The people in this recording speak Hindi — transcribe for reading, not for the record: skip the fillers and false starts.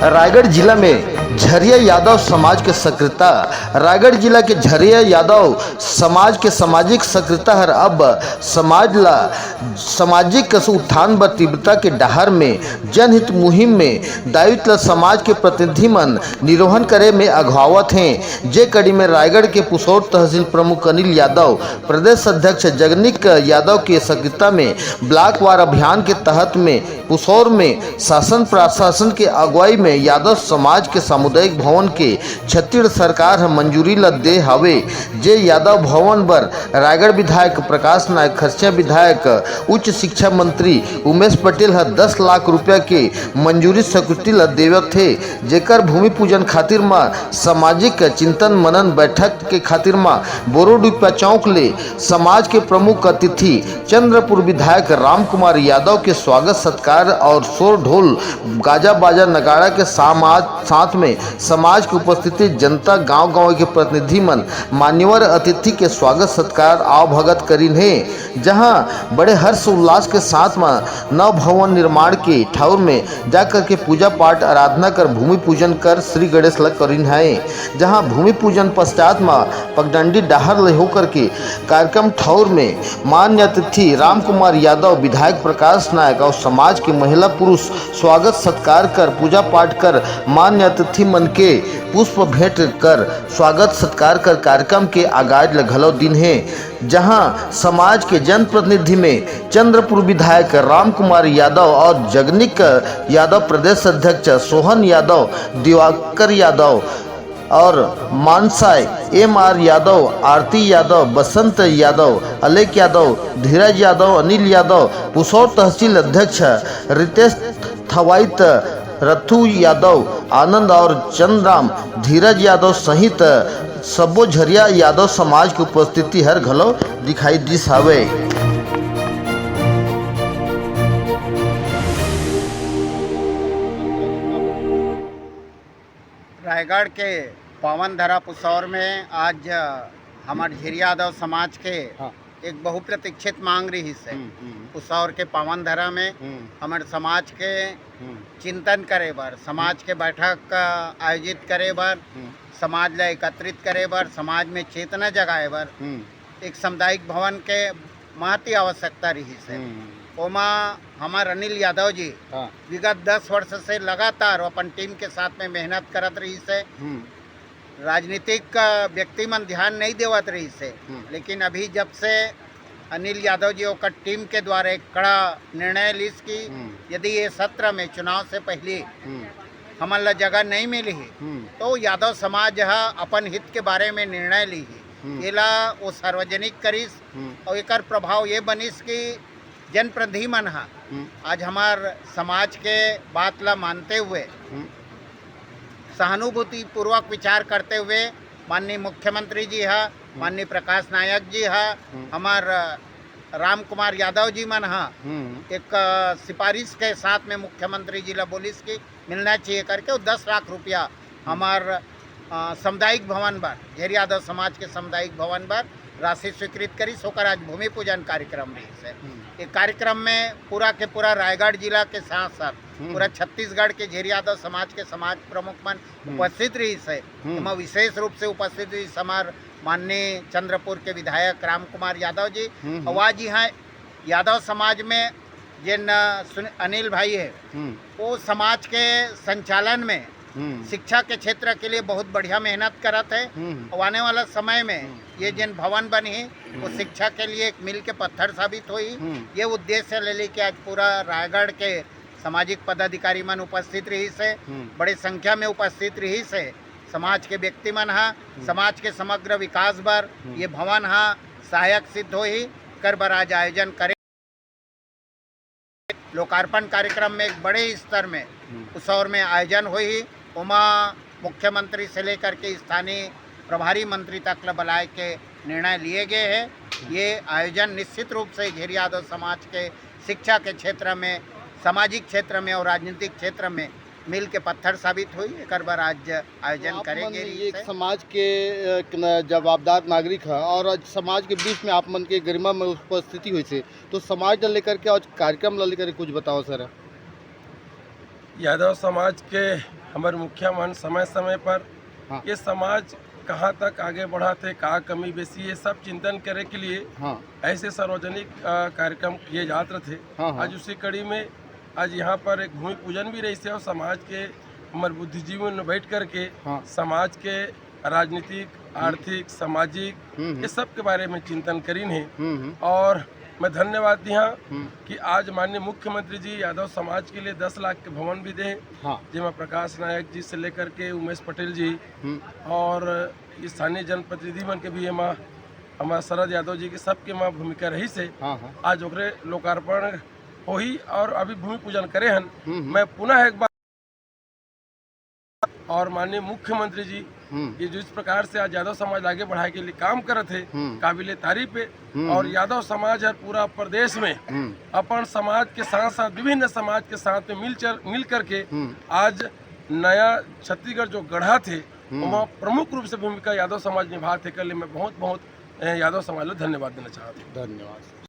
रायगढ़ जिला में झरिया यादव समाज के सक्रियता। रायगढ़ जिला के झरिया यादव समाज के सामाजिक सक्रियता हर अब समाज ला सामाजिक उत्थान व तीव्रता के डहर में जनहित मुहिम में दायित्व समाज के प्रतिनिधि मन निर्वहन करे में अगवावत हैं। जे कड़ी में रायगढ़ के पुसौर तहसील प्रमुख अनिल यादव, प्रदेश अध्यक्ष जगनिक यादव की सक्रियता में ब्लॉक वार अभियान के तहत में पुसौर में शासन प्रशासन के अगुवाई में यादव समाज के सामुदायिक भवन के छत्तीसगढ़ सरकार मंजूरी ल दे हवे। जे यादव भवन बर रायगढ़ विधायक प्रकाश नायक, खरसिया विधायक, उच्च शिक्षा मंत्री उमेश पटेल 10 लाख रुपया के मंजूरी स्वीकृति ल देवत थे। जेकर भूमि पूजन खातिर में सामाजिक चिंतन मनन बैठक के खातिर में बोरोडुप्पा चौक ले समाज के प्रमुख अतिथि चंद्रपुर विधायक राम कुमार यादव के स्वागत सत्कार और शोर ढोल गाजा बाजा नगाड़ा के साथ में समाज की उपस्थिति जनता गांव गांव के प्रतिनिधि मन मान्यवर अतिथि के स्वागत सत्कार आवभगत करीन है। जहां बड़े हर्ष उल्लास के साथ में नव भवन निर्माण के ठाउर में जाकर के पूजा पाठ आराधना कर भूमि पूजन कर श्री गणेश लग करीन है। जहां भूमि पूजन पश्चात में पगडंडी डहर ले होकर के कार्यक्रम ठाउर में मान्य अतिथि राम कुमार यादव, विधायक प्रकाश नायक और समाज के महिला पुरुष स्वागत सत्कार कर पूजा पाठ कर मान्य अतिथि मन के पुष्प भेंट कर स्वागत सत्कार कर कार्यक्रम के आगाज घलो दिन है। जहां समाज के जनप्रतिनिधि में चंद्रपुर विधायक राम कुमार यादव और जगनिक यादव, प्रदेश अध्यक्ष सोहन यादव, दिवाकर यादव और मानसाय MR यादव, आरती यादव, बसंत यादव, अलेख यादव, धीरज यादव, अनिल यादव, पुसौर तहसील अध्यक्ष रितेश थवाइत, रथु यादव, आनंद और चंद्राम, धीरज यादव सहित सबो झरिया यादव समाज की उपस्थिति हर घलो दिखाई दिस हवे। रायगढ़ के पावन धरा पुसौर में आज हमारे झरिया यादव समाज के एक बहुप्रतीक्षित मांग रही से पुसौर के पावन धरा में हमारे समाज के चिंतन करे बर, समाज के बैठक आयोजित करे बर, समाज ला एकत्रित करे बर, समाज में चेतना जगाए बर एक सामुदायिक भवन के महती आवश्यकता रही से। ओमा हमारे अनिल यादव जी विगत 10 वर्ष से लगातार अपन टीम के साथ में मेहनत करत रही से। राजनीतिक व्यक्ति मन ध्यान नहीं देवत रही से, लेकिन अभी जब से अनिल यादव जी और टीम के द्वारा एक कड़ा निर्णय लिस की यदि ये सत्र में चुनाव से पहले हमन ला जगह नहीं मिली तो यादव समाज अपन हित के बारे में निर्णय ली एला वो सार्वजनिक करिस और एक प्रभाव ये बनिस कि जनप्रतिनिधि मन आज हमार समाज के बात ला मानते हुए सहानुभूति पूर्वक विचार करते हुए माननीय मुख्यमंत्री जी माननीय प्रकाश नायक जी हमार राम कुमार यादव जी मन एक सिफारिश के साथ में मुख्यमंत्री जी ला बोलिस की मिलना चाहिए करके 10 लाख रुपया हमार सामुदायिक भवन पर झरिया यादव समाज के सामुदायिक भवन पर राशि स्वीकृत करी सोकर आज भूमि पूजन कार्यक्रम रही से। एक कार्यक्रम में पूरा के पूरा रायगढ़ जिला के साथ साथ पूरा छत्तीसगढ़ के झरिया यादव समाज के समाज प्रमुख मन उपस्थित रही से। विशेष रूप से उपस्थित रही हमार माननीय चंद्रपुर के विधायक राम कुमार यादव जी और जी हैं यादव समाज में जिन अनिल भाई है वो समाज के संचालन में शिक्षा के क्षेत्र के लिए बहुत बढ़िया मेहनत करत है और आने वाला समय में ये जिन भवन बनी वो शिक्षा के लिए एक मील के पत्थर साबित हुई। ये उद्देश्य ले लेके आज पूरा रायगढ़ के सामाजिक पदाधिकारी मन उपस्थित रही से, बड़े संख्या में उपस्थित रही से। समाज के व्यक्ति मन समाज के समग्र विकास बर ये भवन सहायक सिद्ध हो ही कर बर आज आयोजन करे। लोकार्पण कार्यक्रम में एक बड़े स्तर में पुसौर में आयोजन हुई। उमा मुख्यमंत्री से लेकर के स्थानीय प्रभारी मंत्री तक बुलाए के निर्णय लिए गए हैं। ये आयोजन निश्चित रूप से झरिया यादव समाज के शिक्षा के क्षेत्र में, सामाजिक क्षेत्र में और राजनीतिक क्षेत्र में मिल के पत्थर साबित हुई। एक बार आज आयोजन करेंगे। एक समाज के जवाबदार नागरिक है और समाज के बीच में आप मन के गरिमा में उपस्थिति हुई से, तो समाज ला लेकर के आज कार्यक्रम ला लेकर कुछ बताओ सर। यादव समाज के हमारे मुखिया मन समय समय पर हाँ। ये समाज कहाँ तक आगे बढ़ा थे, कहाँ कमी बेसी, ये सब चिंतन करे के लिए हाँ ऐसे सार्वजनिक कार्यक्रम किए जाते थे। हाँ हाँ आज उसी कड़ी में आज यहाँ पर एक भूमि पूजन भी रही से और समाज के हमारे बुद्धिजीवी में बैठ करके हाँ। समाज के राजनीतिक, आर्थिक, सामाजिक ये सब के बारे में चिंतन करीन है। और मैं धन्यवाद दिया कि आज माननीय मुख्यमंत्री जी यादव समाज के लिए 10 लाख के भवन भी दें, हाँ जिसमें प्रकाश नायक जी से लेकर के उमेश पटेल जी और स्थानीय जनप्रतिनिधि मन के भी एमा हमारा शरद यादव जी के सबके माँ भूमिका रही से हाँ हाँ आज ओकरे लोकार्पण होही और अभी भूमि पूजन करे हन। मैं पुनः एक बार और माननीय मुख्यमंत्री जी ये जिस प्रकार से आज यादव समाज आगे बढ़ाए के लिए काम करे थे काबिले तारीफ है। और यादव समाज है पूरा प्रदेश में अपन समाज के साथ साथ विभिन्न समाज के साथ में मिल करके आज नया छत्तीसगढ़ जो गढ़ा थे वहाँ प्रमुख रूप से भूमिका यादव समाज निभा थे। कल मैं बहुत यादव समाज को धन्यवाद देना चाहता हूँ। धन्यवाद।